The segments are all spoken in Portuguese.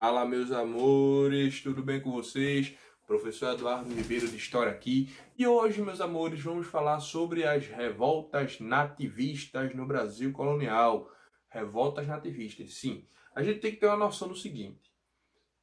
Fala, meus amores, tudo bem com vocês? Professor Eduardo Ribeiro de História aqui. E hoje, meus amores, vamos falar sobre as revoltas nativistas no Brasil colonial. Revoltas nativistas, sim. A gente tem que ter uma noção do seguinte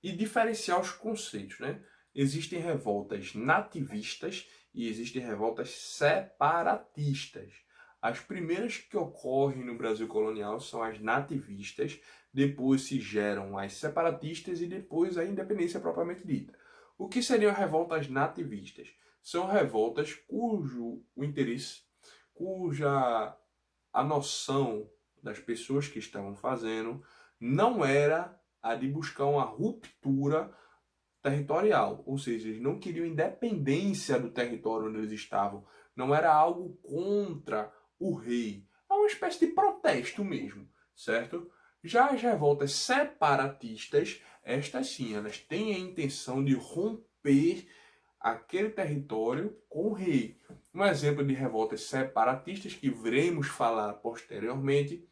e diferenciar os conceitos, né? Existem revoltas nativistas e existem revoltas separatistas. As primeiras que ocorrem no Brasil colonial são as nativistas, depois se geram as separatistas e depois a independência propriamente dita. O que seriam revoltas nativistas? São revoltas cujo o interesse, cuja a noção das pessoas que estavam fazendo não era a de buscar uma ruptura territorial, ou seja, eles não queriam independência do território onde eles estavam, não era algo contra o rei, é uma espécie de protesto mesmo, certo? Já as revoltas separatistas, estas sim, elas têm a intenção de romper aquele território com o rei. Um exemplo de revoltas separatistas que veremos falar posteriormente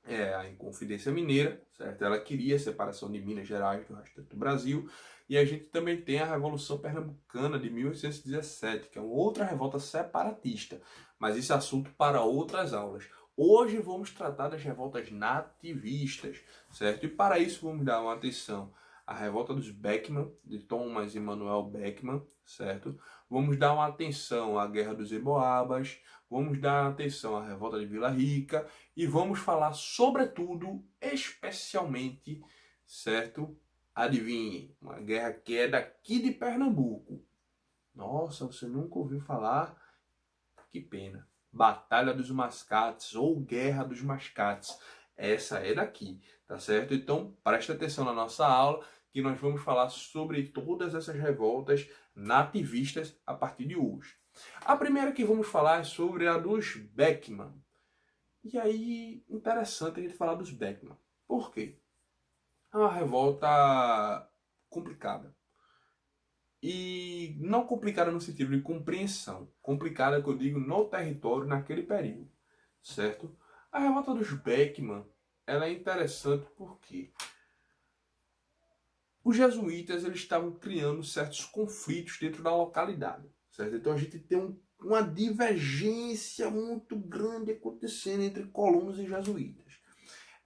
é a Inconfidência Mineira, certo? Ela queria a separação de Minas Gerais do restante do Brasil. E a gente também tem a Revolução Pernambucana de 1817, que é uma outra revolta separatista. Mas isso é assunto para outras aulas. Hoje vamos tratar das revoltas nativistas, certo? E para isso vamos dar uma atenção à revolta dos Beckman, de Thomas e Manuel Beckman, certo? Vamos dar uma atenção à Guerra dos Emboabas, vamos dar atenção à revolta de Vila Rica e vamos falar sobretudo, especialmente, certo? Adivinhe, uma guerra que é daqui de Pernambuco. Nossa, você nunca ouviu falar? Que pena. Batalha dos Mascates ou Guerra dos Mascates. Essa é daqui, tá certo? Então, preste atenção na nossa aula, que nós vamos falar sobre todas essas revoltas nativistas a partir de hoje. A primeira que vamos falar é sobre a dos Beckman. E aí, interessante a gente falar dos Beckman. Por quê? É uma revolta complicada. E não complicada no sentido de compreensão. Complicada, que eu digo, no território, naquele período. Certo? A revolta dos Beckman, ela é interessante porque os jesuítas eles estavam criando certos conflitos dentro da localidade. Certo? Então a gente tem uma divergência muito grande acontecendo entre colonos e jesuítas.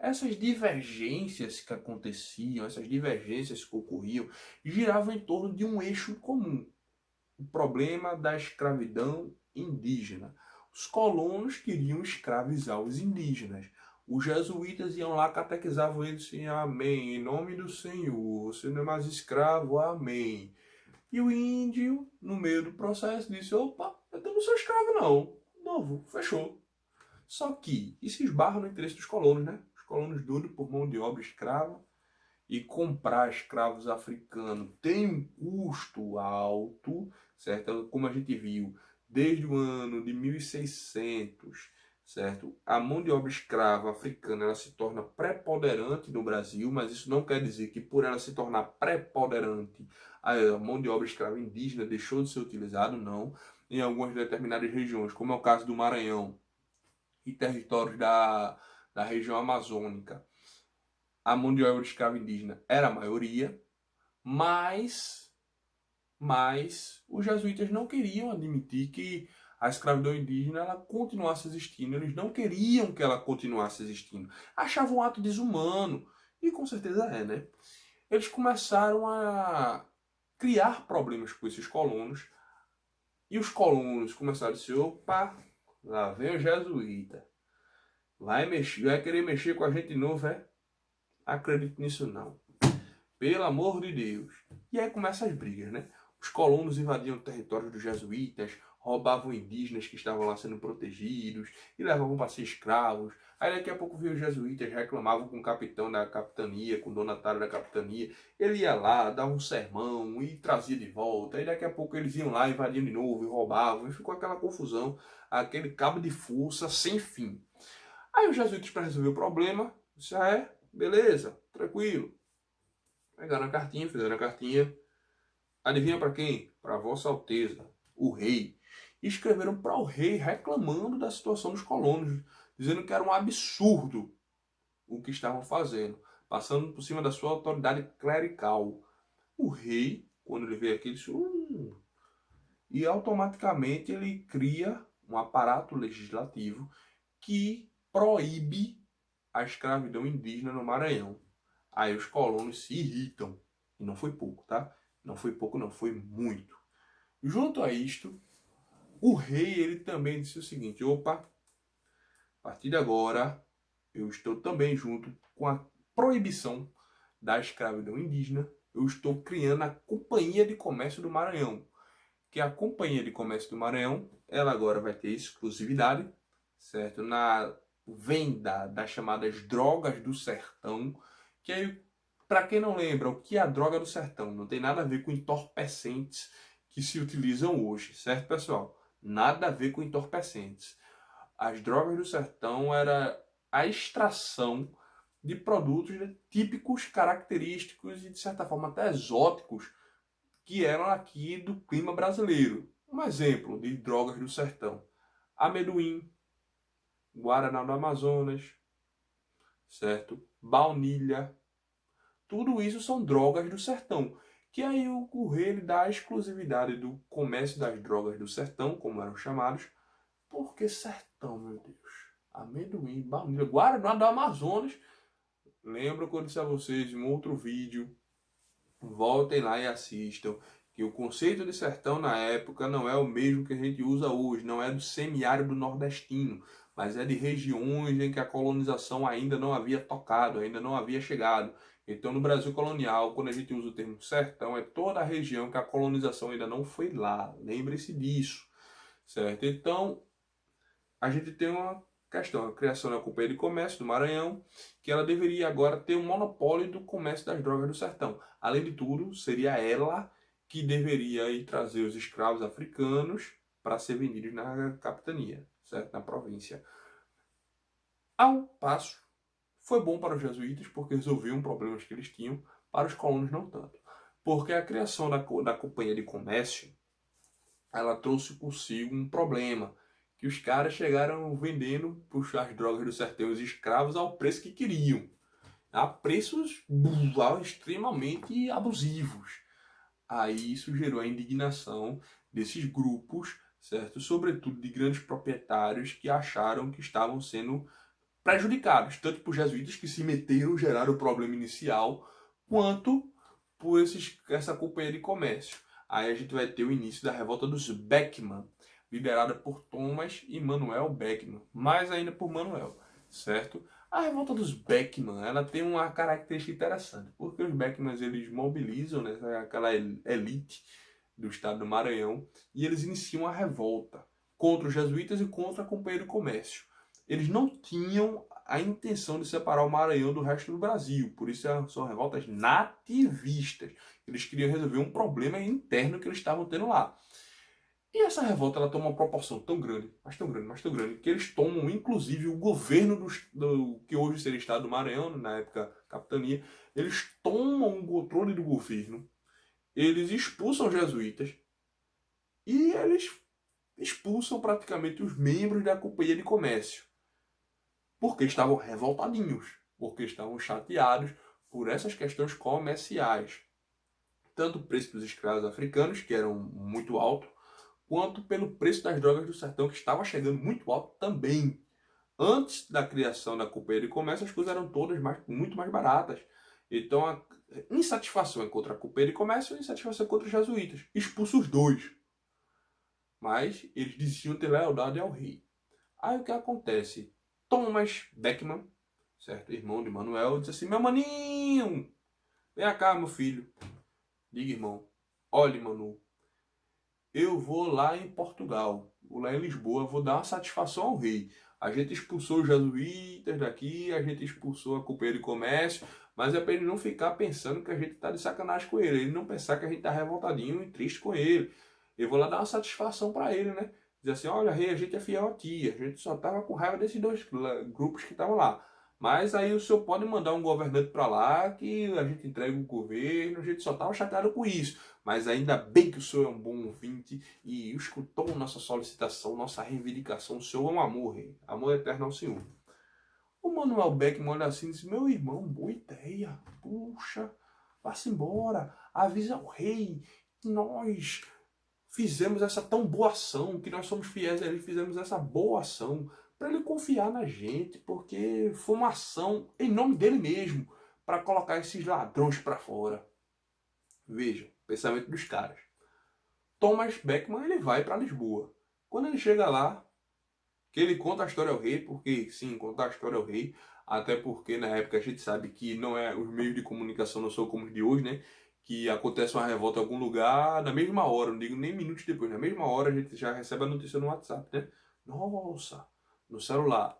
Essas divergências que aconteciam, essas divergências que ocorriam, giravam em torno de um eixo comum: o problema da escravidão indígena. Os colonos queriam escravizar os indígenas. Os jesuítas iam lá, catequizavam eles assim: amém, em nome do Senhor, você não é mais escravo, amém. E o índio, no meio do processo, disse: opa, eu não sou escravo não, novo, fechou. Só que isso esbarra no interesse dos colonos, né? Os colonos doidos por mão de obra escrava, e comprar escravos africanos tem um custo alto, certo? Como a gente viu, desde o ano de 1600, certo? A mão de obra escrava africana ela se torna preponderante no Brasil, mas isso não quer dizer que por ela se tornar preponderante, a mão de obra escrava indígena deixou de ser utilizada, não. Em algumas determinadas regiões, como é o caso do Maranhão e territórios da região amazônica, a mão de obra escrava indígena era a maioria, mas, mas os jesuítas não queriam admitir que a escravidão indígena ela continuasse existindo. Eles não queriam que ela continuasse existindo. Achavam um ato desumano. E com certeza é, né? Eles começaram a criar problemas com esses colonos. E os colonos começaram a dizer: opa, lá vem o jesuíta. Vai querer mexer com a gente de novo, é? Acredito nisso não. Pelo amor de Deus. E aí começam as brigas, né? Os colonos invadiam o território dos jesuítas, roubavam indígenas que estavam lá sendo protegidos e levavam para ser escravos. Aí daqui a pouco viu os jesuítas, reclamavam com o capitão da capitania, com o donatário da capitania. Ele ia lá, dava um sermão e trazia de volta. Aí daqui a pouco eles iam lá, invadiam de novo e roubavam. E ficou aquela confusão, aquele cabo de força sem fim. Aí os jesuítas, para resolver o problema, disse: ah, é? Beleza, tranquilo. Pegaram a cartinha, fizeram a cartinha. Adivinha para quem? Para Vossa Alteza, o rei. E escreveram para o rei reclamando da situação dos colonos, dizendo que era um absurdo o que estavam fazendo. passando por cima da sua autoridade clerical. O rei, quando ele vê aquilo, disse, e automaticamente ele cria um aparato legislativo que proíbe a escravidão indígena no Maranhão. Aí os colonos se irritam. E não foi pouco, tá? Não foi pouco, não, foi muito. Junto a isto, o rei ele também disse o seguinte: opa, a partir de agora eu estou também junto com a proibição da escravidão indígena. Eu estou criando a Companhia de Comércio do Maranhão. Que a Companhia de Comércio do Maranhão, ela agora vai ter exclusividade, certo? Na venda das chamadas drogas do sertão, que aí, para quem não lembra, o que é a droga do sertão? Não tem nada a ver com entorpecentes que se utilizam hoje, certo, pessoal? Nada a ver com entorpecentes. As drogas do sertão era a extração de produtos típicos, característicos e, de certa forma, até exóticos que eram aqui do clima brasileiro. Um exemplo de drogas do sertão: amendoim, guaraná do Amazonas, certo? Baunilha. Tudo isso são drogas do sertão. Que aí o rei ele dá a exclusividade do comércio das drogas do sertão, como eram chamados. Por que sertão, meu Deus? Amendoim, baunilha, guaraná do Amazonas. Lembro que eu disse a vocês em um outro vídeo, voltem lá e assistam, que o conceito de sertão na época não é o mesmo que a gente usa hoje, não é do semiárido nordestino, mas é de regiões em que a colonização ainda não havia tocado, ainda não havia chegado. Então, no Brasil colonial, quando a gente usa o termo sertão, é toda a região que a colonização ainda não foi lá. Lembre-se disso, certo? Então, a gente tem uma questão, a criação da Companhia de Comércio do Maranhão, que ela deveria agora ter o monopólio do comércio das drogas do sertão. Além de tudo, seria ela que deveria ir trazer os escravos africanos para ser vendidos na capitania, certo? Na província. Ao passo, foi bom para os jesuítas porque resolveu um problema que eles tinham, para os colonos não tanto. Porque a criação da Companhia de Comércio, ela trouxe consigo um problema, que os caras chegaram vendendo as drogas do sertão, os escravos, ao preço que queriam. A preços extremamente abusivos. Aí isso gerou a indignação desses grupos, certo? Sobretudo de grandes proprietários que acharam que estavam sendo prejudicados, tanto por jesuítas que se meteram, geraram o problema inicial, quanto por essa companhia de comércio. Aí a gente vai ter o início da revolta dos Beckman, liderada por Thomas e Manuel Beckman, mais ainda por Manuel, certo? A revolta dos Beckman, ela tem uma característica interessante, porque os Beckmans eles mobilizam, né, aquela elite do estado do Maranhão, e eles iniciam a revolta contra os jesuítas e contra a Companhia de Comércio. Eles não tinham a intenção de separar o Maranhão do resto do Brasil, por isso são revoltas nativistas. Eles queriam resolver um problema interno que eles estavam tendo lá. E essa revolta ela toma uma proporção tão grande, mas tão grande, mas tão grande, que eles tomam inclusive o governo do que hoje seria o estado do Maranhão, na época capitania, eles tomam o controle do governo, eles expulsam os jesuítas e eles expulsam praticamente os membros da Companhia de Comércio, porque estavam revoltadinhos, porque estavam chateados por essas questões comerciais. Tanto o preço dos escravos africanos, que eram muito alto, quanto pelo preço das drogas do sertão, que estava chegando muito alto também. Antes da criação da Companhia de Comércio, as coisas eram todas muito mais baratas. Então, a insatisfação é contra a Companhia de Comércio e a insatisfação é contra os jesuítas. Expulsa os dois. Mas eles diziam ter lealdade ao rei. Aí o que acontece? Thomas Beckman, certo? Irmão de Manuel, disse assim: meu maninho, vem cá, meu filho. Diga, irmão, olhe, Manu, eu vou lá em Portugal, vou lá em Lisboa, vou dar uma satisfação ao rei. A gente expulsou os jesuítas daqui, a gente expulsou a Companhia de Comércio, mas é para ele não ficar pensando que a gente tá de sacanagem com ele, ele não pensar que a gente tá revoltadinho e triste com ele. Eu vou lá dar uma satisfação para ele, né? Dizer assim: olha, rei, a gente é fiel a ti, a gente só tava com raiva desses dois grupos que estavam lá. Mas aí o senhor pode mandar um governante para lá que a gente entrega o governo, a gente só estava chateado com isso. Mas ainda bem que o senhor é um bom ouvinte e escutou nossa solicitação, nossa reivindicação. O senhor é um amor, rei. Amor eterno ao senhor. O Manuel Beckman olha assim e diz, meu irmão, boa ideia, puxa, vá-se embora, avisa ao rei que nós fizemos essa tão boa ação, que nós somos fiéis a ele, fizemos essa boa ação, para ele confiar na gente, porque foi uma ação em nome dele mesmo, para colocar esses ladrões para fora. Veja, pensamento dos caras. Thomas Beckman ele vai para Lisboa. Quando ele chega lá, que ele conta a história ao rei, porque sim, contar a história ao rei, até porque na época a gente sabe que não é, os meios de comunicação não são como os de hoje, né? Que acontece uma revolta em algum lugar na mesma hora, não digo nem minutos depois, na mesma hora a gente já recebe a notícia no WhatsApp, né? Nossa, no celular.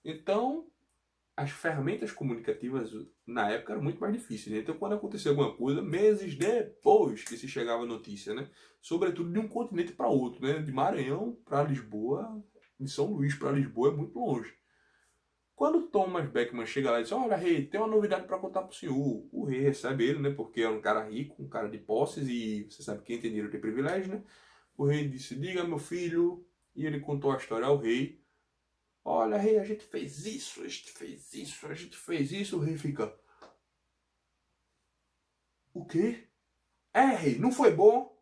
Então, as ferramentas comunicativas na época eram muito mais difíceis, né? Então, quando acontecia alguma coisa, meses depois que se chegava a notícia, né? Sobretudo de um continente para outro, né? De Maranhão para Lisboa, de São Luís para Lisboa é muito longe. Quando Thomas Beckman chega lá e diz, olha, rei, tem uma novidade para contar para o senhor. O rei recebe ele, né? Porque é um cara rico, um cara de posses e você sabe que quem tem dinheiro tem privilégio, né? O rei disse, diga meu filho, e ele contou a história ao rei. Olha, rei, a gente fez isso, a gente fez isso, a gente fez isso. O rei fica, o quê? É, rei, não foi bom?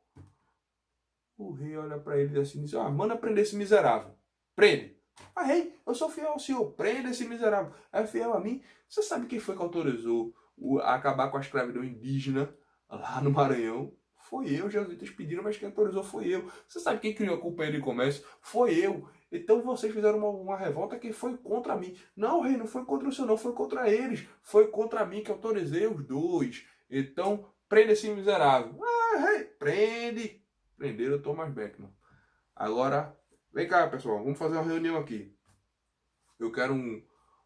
O rei olha para ele e diz assim, manda prender esse miserável. Prende. Ah, rei, eu sou fiel ao senhor, prenda esse miserável. É fiel a mim? Você sabe quem foi que autorizou a acabar com a escravidão indígena lá no Maranhão? Foi eu, jesuítas pediram, mas quem autorizou foi eu. Você sabe quem criou a Companhia de Comércio? Foi eu. Então vocês fizeram uma revolta que foi contra mim. Não, rei, não foi contra o senhor, não, foi contra eles. Foi contra mim que autorizei os dois. Então, prenda esse miserável. Ah, rei, prende. Prenderam o Thomas Beckman. Agora, vem cá, pessoal, vamos fazer uma reunião aqui. Eu quero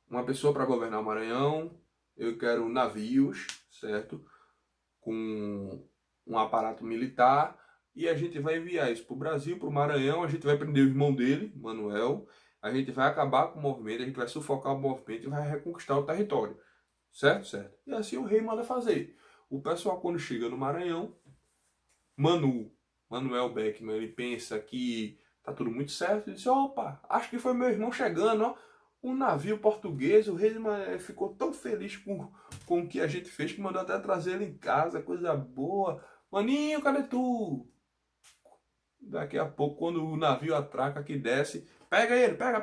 uma pessoa para governar o Maranhão, eu quero navios, certo? Com um aparato militar, e a gente vai enviar isso para o Brasil, para o Maranhão, a gente vai prender o irmão dele, Manuel, a gente vai acabar com o movimento, a gente vai sufocar o movimento e vai reconquistar o território. Certo? Certo. E assim o rei manda fazer. O pessoal, quando chega no Maranhão, Manuel Beckman, ele pensa que tá tudo muito certo, ele diz, opa, acho que foi meu irmão chegando, ó, um navio português, o rei ficou tão feliz com o que a gente fez que mandou até trazer ele em casa, coisa boa. Maninho, cadê tu? Daqui a pouco, quando o navio atraca, que desce, pega ele, pega.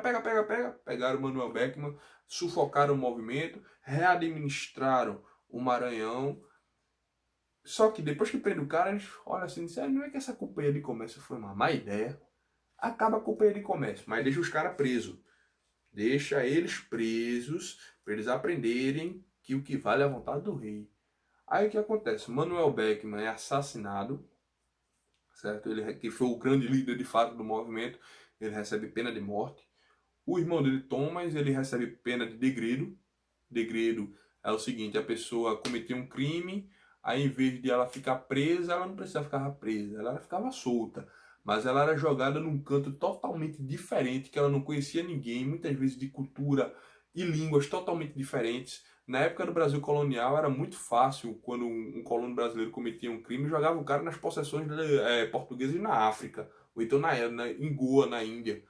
Pegaram o Manuel Beckman, sufocaram o movimento, readministraram o Maranhão. Só que depois que prende o cara, eles olham assim, sério, não é que essa companhia de comércio foi uma má ideia? Acaba a companhia de comércio, mas deixa os caras presos. Deixa eles presos para eles aprenderem que o que vale é a vontade do rei. Aí o que acontece? Manuel Beckman é assassinado, certo? Ele que foi o grande líder de fato do movimento, ele recebe pena de morte. O irmão dele, Thomas, ele recebe pena de degredo. Degredo é o seguinte, a pessoa cometeu um crime, aí em vez de ela ficar presa, ela não precisava ficar presa, ela ficava solta. Mas ela era jogada num canto totalmente diferente, que ela não conhecia ninguém, muitas vezes de cultura e línguas totalmente diferentes. Na época do Brasil colonial era muito fácil, quando um colono brasileiro cometia um crime, jogava o cara nas possessões portuguesas na África, ou então em Goa, na Índia.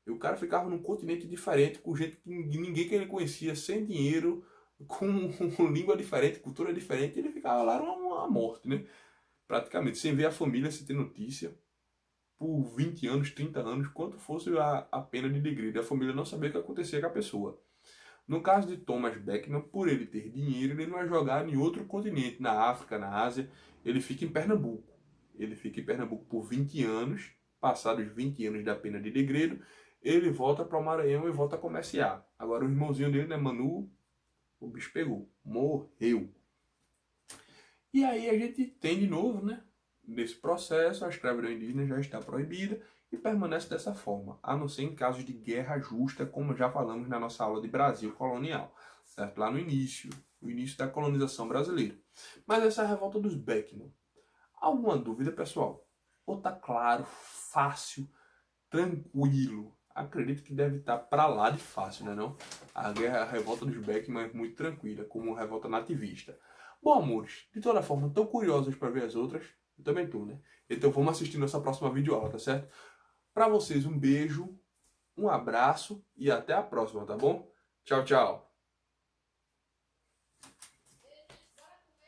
E o cara ficava num continente diferente, com gente que ninguém que ele conhecia, sem dinheiro, com língua diferente, cultura diferente, e ele ficava lá uma morte, né? Praticamente, sem ver a família, sem ter notícia, por 20 anos, 30 anos, quanto fosse a pena de degredo. A família não sabia o que acontecia com a pessoa. No caso de Thomas Beckman, por ele ter dinheiro, ele não é jogado em outro continente, na África, na Ásia, ele fica em Pernambuco. Ele fica em Pernambuco por 20 anos, passados 20 anos da pena de degredo, ele volta para o Maranhão e volta a comerciar. Agora o irmãozinho dele, né, Manu, o bicho pegou, morreu. E aí a gente tem de novo, né, nesse processo, a escravidão indígena já está proibida e permanece dessa forma, a não ser em casos de guerra justa, como já falamos na nossa aula de Brasil colonial, certo? Lá no início, o início da colonização brasileira. Mas essa é a revolta dos Beckman. Alguma dúvida, pessoal? Ou tá claro, fácil, tranquilo? Acredito que deve estar para lá de fácil, né não? A revolta dos Beckman é muito tranquila, como uma revolta nativista. Bom, amores, de toda forma, tão curiosos para ver as outras? Eu também tô, né? Então vamos assistir nossa próxima videoaula, tá certo? Para vocês, um beijo, um abraço e até a próxima, tá bom? Tchau, tchau.